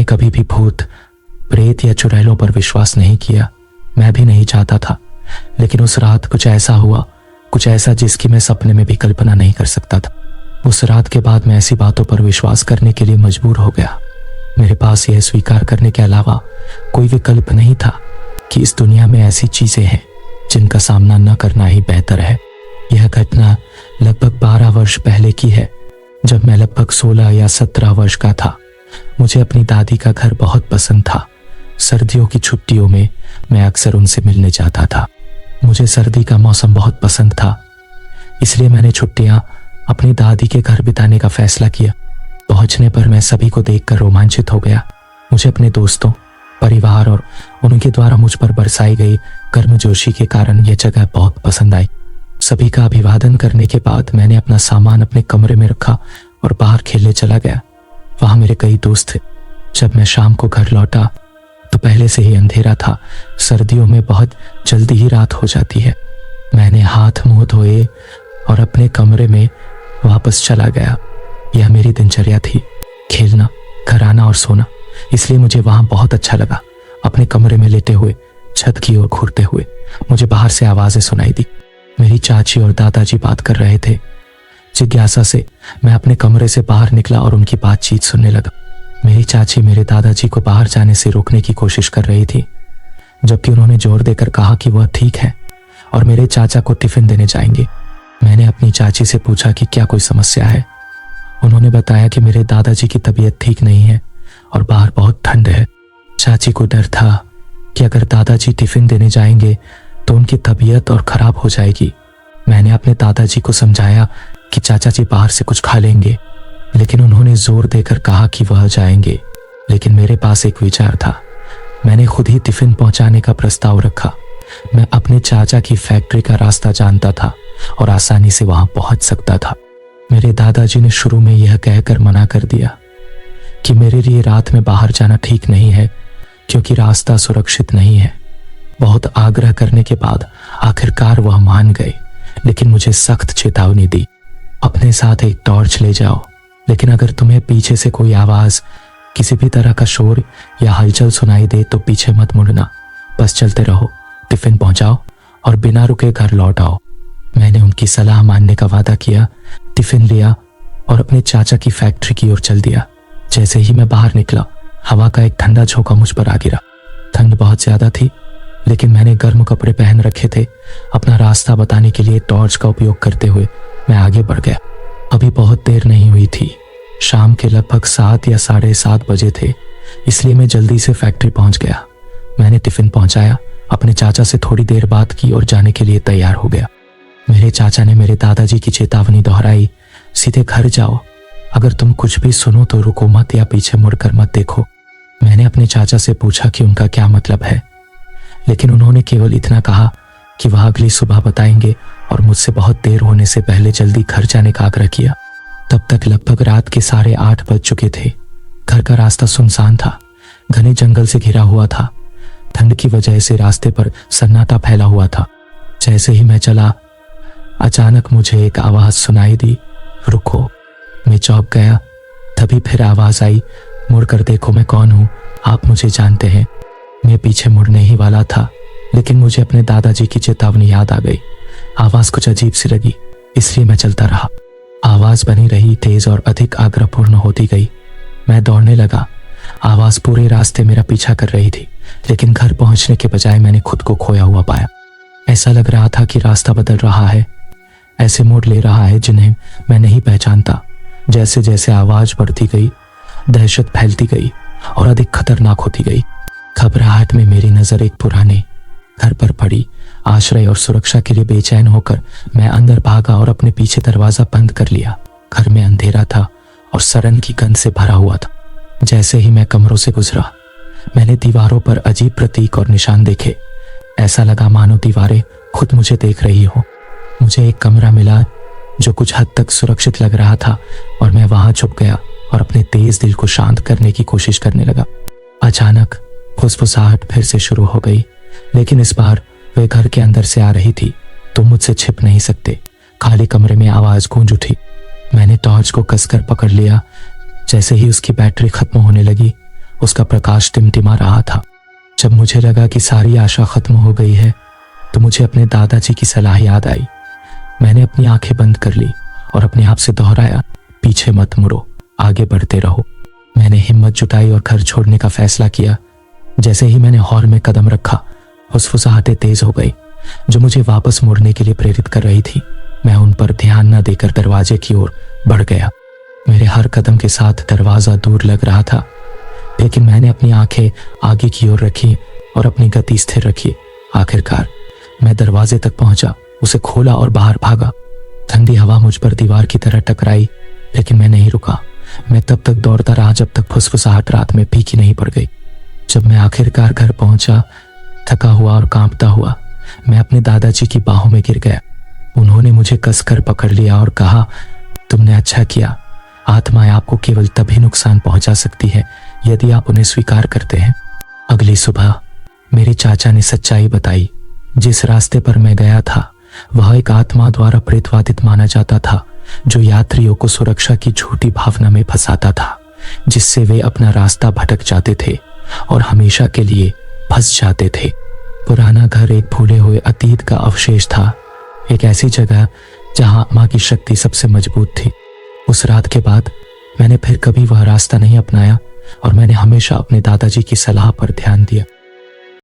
कभी भी भूत, प्रेत या चुड़ैलों पर विश्वास नहीं किया। मैं भी नहीं चाहता था, लेकिन उस रात कुछ ऐसा हुआ, कुछ ऐसा जिसकी मैं सपने में भी कल्पना नहीं कर सकता था। उस रात के बाद मैं ऐसी बातों पर विश्वास करने के लिए मजबूर हो गया। मेरे पास यह स्वीकार करने के अलावा कोई विकल्प नहीं था कि इस दुनिया में ऐसी चीजें हैं जिनका सामना न करना ही बेहतर है। यह घटना लगभग 12 वर्ष पहले की है, जब मैं लगभग 16 या 17 वर्ष का था। मुझे अपनी दादी का घर बहुत पसंद था। सर्दियों की छुट्टियों में मैं अक्सर उनसे मिलने जाता था। मुझे सर्दी का मौसम बहुत पसंद था, इसलिए मैंने छुट्टियां अपनी दादी के घर बिताने का फैसला किया। पहुंचने पर मैं सभी को देखकर रोमांचित हो गया। मुझे अपने दोस्तों, परिवार और उनके द्वारा मुझ पर बरसाई गई गर्मजोशी के कारण यह जगह बहुत पसंद आई। सभी का अभिवादन करने के बाद मैंने अपना सामान अपने कमरे में रखा और बाहर खेलने चला गया। वहां मेरे कई दोस्त थे। जब मैं शाम को घर लौटा तो पहले से ही अंधेरा था। सर्दियों में बहुत जल्दी ही रात हो जाती है। मैंने हाथ मुंह धोए और अपने कमरे में वापस चला गया। यह मेरी दिनचर्या थी, खेलना, घर आना और सोना। इसलिए मुझे वहां बहुत अच्छा लगा। अपने कमरे में लेटे हुए छत की ओर घूरते हुए मुझे बाहर से आवाजें सुनाई दी। मेरी चाची और दादाजी बात कर रहे थे। जिज्ञासा से मैं अपने कमरे से बाहर निकला और उनकी बातचीत सुनने लगा। मेरी चाची मेरे दादाजी को बाहर जाने से रोकने की कोशिश कर रही थी, जबकि उन्होंने जोर देकर कहा कि वह ठीक है और मेरे चाचा को टिफिन देने जाएंगे। मैंने अपनी चाची से पूछा कि क्या कोई समस्या है। उन्होंने बताया कि मेरे दादाजी की तबीयत ठीक नहीं है और बाहर बहुत ठंड है। चाची को डर था कि अगर दादाजी टिफिन देने जाएंगे तो उनकी तबीयत और खराब हो जाएगी। मैंने अपने दादाजी को समझाया कि चाचा जी बाहर से कुछ खा लेंगे, लेकिन उन्होंने जोर देकर कहा कि वह जाएंगे। लेकिन मेरे पास एक विचार था। मैंने खुद ही टिफिन पहुंचाने का प्रस्ताव रखा। मैं अपने चाचा की फैक्ट्री का रास्ता जानता था और आसानी से वहां पहुंच सकता था। मेरे दादाजी ने शुरू में यह कहकर मना कर दिया कि मेरे लिए रात में बाहर जाना ठीक नहीं है, क्योंकि रास्ता सुरक्षित नहीं है। बहुत आग्रह करने के बाद आखिरकार वह मान गए, लेकिन मुझे सख्त चेतावनी दी, अपने साथ एक टॉर्च ले जाओ, लेकिन अगर तुम्हें पीछे से कोई आवाज, किसी भी तरह का शोर या हलचल सुनाई दे तो पीछे मत मुड़ना, बस चलते रहो, टिफिन पहुंचाओ और बिना रुके घर लौट आओ। मैंने उनकी सलाह मानने का वादा किया, टिफिन लिया और अपने चाचा की फैक्ट्री की ओर चल दिया। जैसे ही मैं बाहर निकला, हवा का एक ठंडा झोंका मुझ पर आ गिरा। ठंड बहुत ज्यादा थी, लेकिन मैंने गर्म कपड़े पहन रखे थे। अपना रास्ता बताने के लिए टॉर्च का उपयोग करते हुए मैं आगे बढ़ गया। अभी बहुत देर नहीं हुई थी। शाम के लगभग 7 या 7:30 बजे थे, इसलिए मैं जल्दी से फैक्ट्री पहुंच गया। मैंने टिफिन पहुंचाया, अपने चाचा से थोड़ी देर बात की और जाने के लिए तैयार हो गया। मेरे चाचा ने मेरे दादाजी की चेतावनी दोहराई, सीधे घर जाओ, अगर तुम कुछ भी सुनो तो रुको मत या पीछे मुड़कर मत देखो। मैंने अपने चाचा से पूछा कि उनका क्या मतलब है, लेकिन उन्होंने केवल इतना कहा कि वह अगली सुबह बताएंगे और मुझसे बहुत देर होने से पहले जल्दी घर जाने का आग्रह किया। तब तक लगभग रात के 8:30 बज चुके थे। घर का रास्ता सुनसान था, घने जंगल से घिरा हुआ था। ठंड की वजह से रास्ते पर सन्नाटा फैला हुआ था। जैसे ही मैं चला, अचानक मुझे एक आवाज सुनाई दी, रुको। मैं चौंक गया। तभी फिर आवाज आई, मुड़कर देखो मैं कौन हूं, आप मुझे जानते हैं। मैं पीछे मुड़ने ही वाला था, लेकिन मुझे अपने दादाजी की चेतावनी याद आ गई। आवाज कुछ अजीब सी लगी, इसलिए मैं चलता रहा। आवाज बनी रही, तेज और अधिक आग्रहपूर्ण होती गई। मैं दौड़ने लगा। आवाज पूरे रास्ते मेरा पीछा कर रही थी, लेकिन घर पहुंचने के बजाय मैंने खुद को खोया हुआ पाया। ऐसा लग रहा था कि रास्ता बदल रहा है, ऐसे मोड़ ले रहा है जिन्हें मैं नहीं पहचानता। जैसे जैसे आवाज बढ़ती गई, दहशत फैलती गई और अधिक खतरनाक होती गई। घबराहट में मेरी नजर एक पुराने घर पर पड़ी। आश्रय और सुरक्षा के लिए बेचैन होकर मैं अंदर भागा और अपने पीछे दरवाजा बंद कर लिया। घर में अंधेरा था और सड़न की गंध से भरा हुआ था। जैसे ही मैं कमरों से गुजरा, मैंने दीवारों पर अजीब प्रतीक और निशान देखे। ऐसा लगा मानो दीवारें खुद मुझे देख रही हो। मुझे एक कमरा मिला जो कुछ हद तक सुरक्षित लग रहा था और मैं वहां छुप गया और अपने तेज दिल को शांत करने की कोशिश करने लगा। अचानक फुसफुसाहट फिर से शुरू हो गई, लेकिन इस बार वे घर के अंदर से आ रही थी। तुम मुझसे छिप नहीं सकते। खाली कमरे में आवाज गूंज उठी। मैंने टॉर्च को कसकर पकड़ लिया। जैसे ही उसकी बैटरी खत्म होने लगी, उसका प्रकाश टिमटिमा रहा था। जब मुझे लगा कि सारी आशा खत्म हो गई है तो मुझे अपने दादाजी की सलाह याद आई। मैंने अपनी आंखें बंद कर ली और अपने आप से दोहराया, पीछे मत मुड़ो, आगे बढ़ते रहो। मैंने हिम्मत जुटाई और घर छोड़ने का फैसला किया। जैसे ही मैंने हॉल में कदम रखा, फुसफुसाहटें तेज हो गई जो मुझे वापस मुड़ने के लिए प्रेरित कर रही थी। मैं उन पर ध्यान न देकर दरवाजे की ओर बढ़ गया। मेरे हर कदम के साथ दरवाजा दूर लग रहा था, लेकिन मैंने अपनी आंखें आगे की ओर रखी और अपनी गति स्थिर रखी। आखिरकार मैं दरवाजे तक पहुंचा, उसे खोला और बाहर भागा। ठंडी हवा मुझ पर दीवार की तरह टकराई, लेकिन मैं नहीं रुका। मैं तब तक दौड़ता रहा जब तक फुसफुसाहट रात में फीकी नहीं पड़ गई। जब मैं आखिरकार घर पहुंचा, थका हुआ और कांपता हुआ, मैं अपने दादाजी की बाहों में गिर गया। उन्होंने मुझे कसकर पकड़ लिया और कहा, तुमने अच्छा किया। आत्माएं आपको केवल तभी नुकसान पहुंचा सकती है यदि आप उन्हें स्वीकार करते हैं। अगली सुबह मेरे चाचा ने सच्चाई बताई। जिस रास्ते पर मैं गया था वह एक आत्मा द्वारा प्रेतवादित माना जाता था, जो यात्रियों को सुरक्षा की झूठी भावना में फंसाता था, जिससे वे अपना रास्ता भटक जाते थे और हमेशा के लिए फंस जाते थे। पुराना घर एक भूले हुए अतीत का अवशेष था, एक ऐसी जगह जहां आत्मा की शक्ति सबसे मजबूत थी। उस रात के बाद मैंने फिर कभी वह रास्ता नहीं अपनाया और मैंने हमेशा अपने दादाजी की सलाह पर ध्यान दिया।